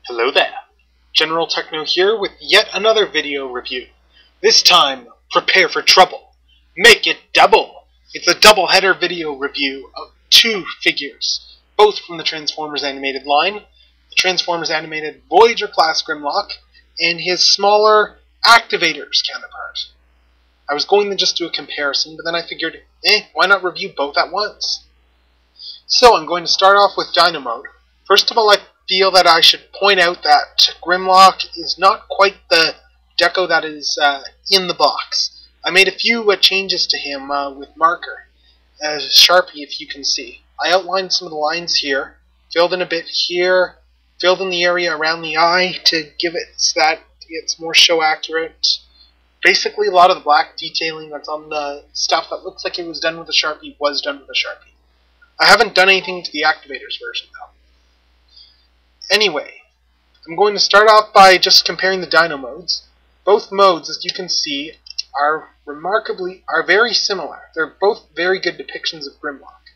Hello there, General Techno here with yet another video review. This time, prepare for trouble. Make it double! It's a double-header video review of two figures, both from the Transformers animated line, the Transformers animated Voyager-class Grimlock, and his smaller Activators counterpart. I was going to just do a comparison, but then I figured, why not review both at once? So I'm going to start off with Dino Mode. First of all, I feel that I should point out that Grimlock is not quite the deco that is in the box. I made a few changes to him with marker, Sharpie if you can see. I outlined some of the lines here, filled in a bit here, filled in the area around the eye to give it so that it's more show accurate. Basically a lot of the black detailing that's on the stuff that looks like it was done with a Sharpie was done with a Sharpie. I haven't done anything to the Activators version though. Anyway, I'm going to start off by just comparing the Dino modes. Both modes, as you can see, are very similar. They're both very good depictions of Grimlock.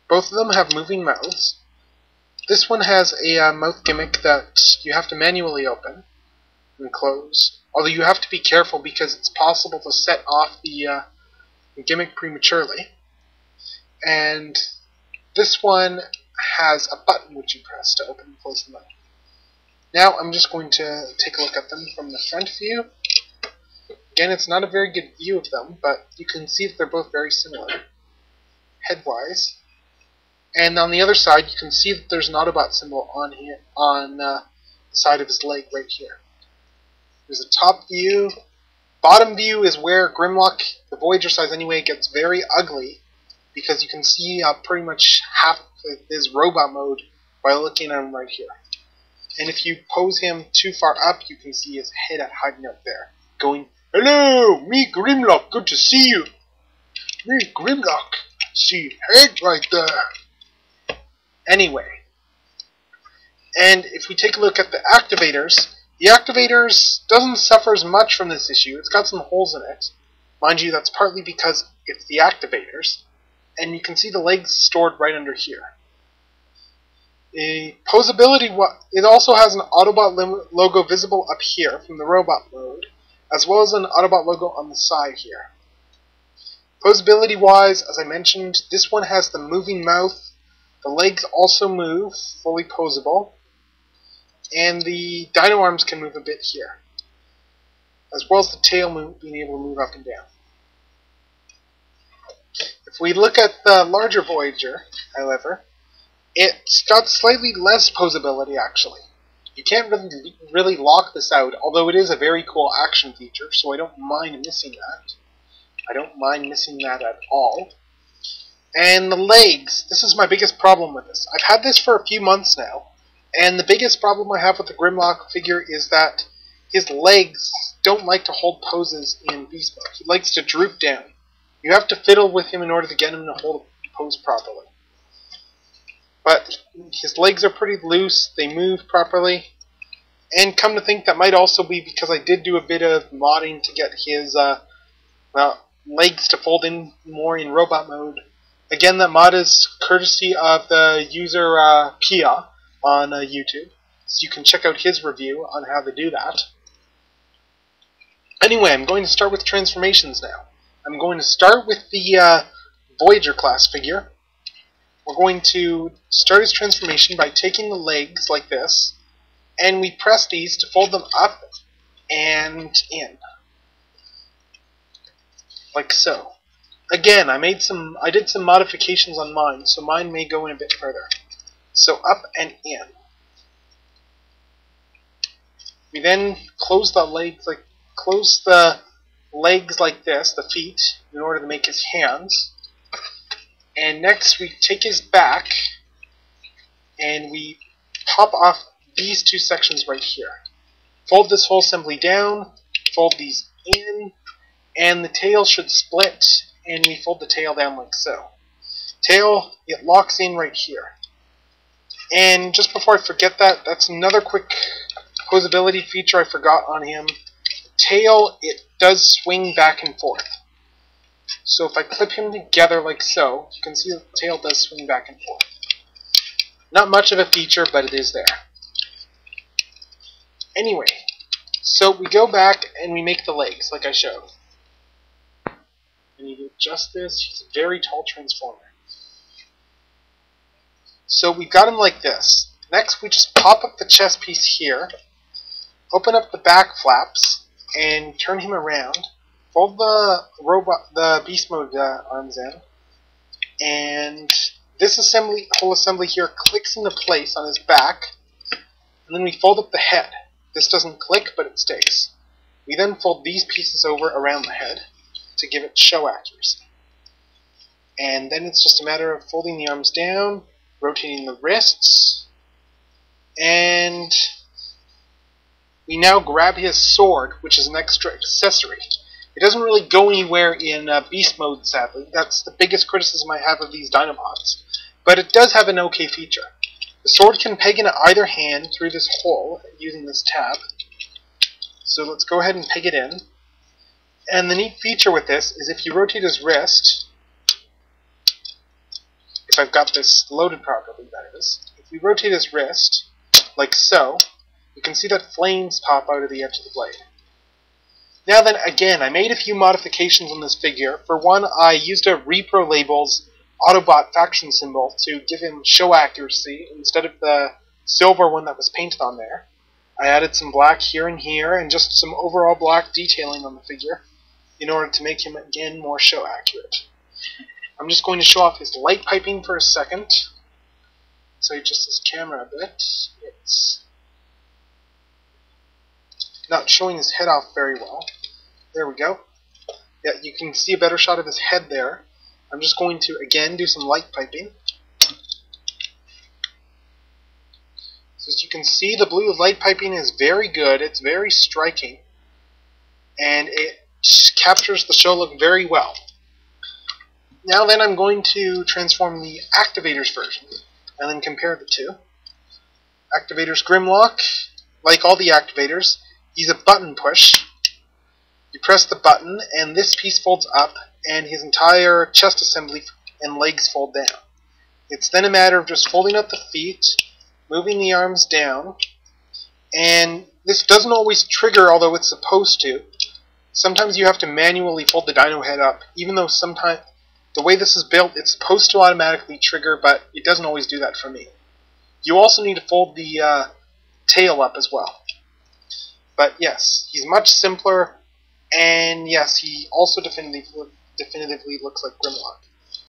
Both of them have moving mouths. This one has a mouth gimmick that you have to manually open and close, although you have to be careful because it's possible to set off the gimmick prematurely. And this one has a button which you press to open and close the mouth. Now I'm just going to take a look at them from the front view. Again, it's not a very good view of them, but you can see that they're both very similar, head-wise. And on the other side, you can see that there's an Autobot symbol on here, on the side of his leg right here. There's a top view. Bottom view is where Grimlock, the Voyager size anyway, gets very ugly, because you can see pretty much half of his robot mode by looking at him right here. And if you pose him too far up, you can see his head hiding out there, going, "Hello, me Grimlock, good to see you. Me Grimlock, see head right there." Anyway, and if we take a look at the Activators doesn't suffer as much from this issue. It's got some holes in it. Mind you, that's partly because it's the Activators. And you can see the legs stored right under here. Posability, it also has an Autobot logo visible up here from the robot mode, as well as an Autobot logo on the side here. Posability wise, as I mentioned, this one has the moving mouth, the legs also move, fully posable, and the dino arms can move a bit here, as well as the tail being able to move up and down. If we look at the larger Voyager, however, it's got slightly less posability actually. You can't really lock this out, although it is a very cool action feature, so I don't mind missing that. I don't mind missing that at all. And the legs, this is my biggest problem with this. I've had this for a few months now, and the biggest problem I have with the Grimlock figure is that his legs don't like to hold poses in beast mode. He likes to droop down. You have to fiddle with him in order to get him to hold a pose properly. But his legs are pretty loose, they move properly, and come to think that might also be because I did do a bit of modding to get his legs to fold in more in robot mode. Again, that mod is courtesy of the user Pia on YouTube, so you can check out his review on how to do that. Anyway, I'm going to start with transformations now. I'm going to start with the Voyager-class figure. We're going to start his transformation by taking the legs like this, and we press these to fold them up and in, like so. Again, I did some modifications on mine, so mine may go in a bit further. So up and in. We then close the legs like this, the feet, in order to make his hands. And next we take his back and we pop off these two sections right here. Fold this whole assembly down, fold these in, and the tail should split, and we fold the tail down like so. Tail, it locks in right here. And just before I forget that, that's another quick posability feature I forgot on him. Tail, it does swing back and forth. So if I clip him together like so, you can see the tail does swing back and forth. Not much of a feature, but it is there. Anyway, so we go back and we make the legs, like I showed. And you adjust this. He's a very tall transformer. So we've got him like this. Next, we just pop up the chest piece here, open up the back flaps, and turn him around. Fold the beast mode arms in, and this whole assembly here clicks into place on his back, and then we fold up the head. This doesn't click, but it stays. We then fold these pieces over around the head to give it show accuracy. And then it's just a matter of folding the arms down, rotating the wrists, and we now grab his sword, which is an extra accessory. It doesn't really go anywhere in beast mode, sadly. That's the biggest criticism I have of these Dinobots. But it does have an okay feature. The sword can peg into either hand through this hole using this tab. So let's go ahead and peg it in. And the neat feature with this is if you rotate his wrist, if I've got this loaded properly, that is, if we rotate his wrist, like so, you can see that flames pop out of the edge of the blade. Now then, again, I made a few modifications on this figure. For one, I used a Repro Labels Autobot faction symbol to give him show accuracy instead of the silver one that was painted on there. I added some black here and here, and just some overall black detailing on the figure in order to make him, again, more show accurate. I'm just going to show off his light piping for a second. So just this camera a bit. It's not showing his head off very well. There we go. Yeah, you can see a better shot of his head there. I'm just going to, again, do some light piping. So as you can see, the blue light piping is very good. It's very striking. And it captures the show look very well. Now then, I'm going to transform the Activators version and then compare the two. Activators Grimlock, like all the Activators, he's a button push. You press the button, and this piece folds up, and his entire chest assembly and legs fold down. It's then a matter of just folding up the feet, moving the arms down, and this doesn't always trigger, although it's supposed to. Sometimes you have to manually fold the dino head up, even though sometimes the way this is built, it's supposed to automatically trigger, but it doesn't always do that for me. You also need to fold the tail up as well. But yes, he's much simpler, and yes, he also definitively looks like Grimlock.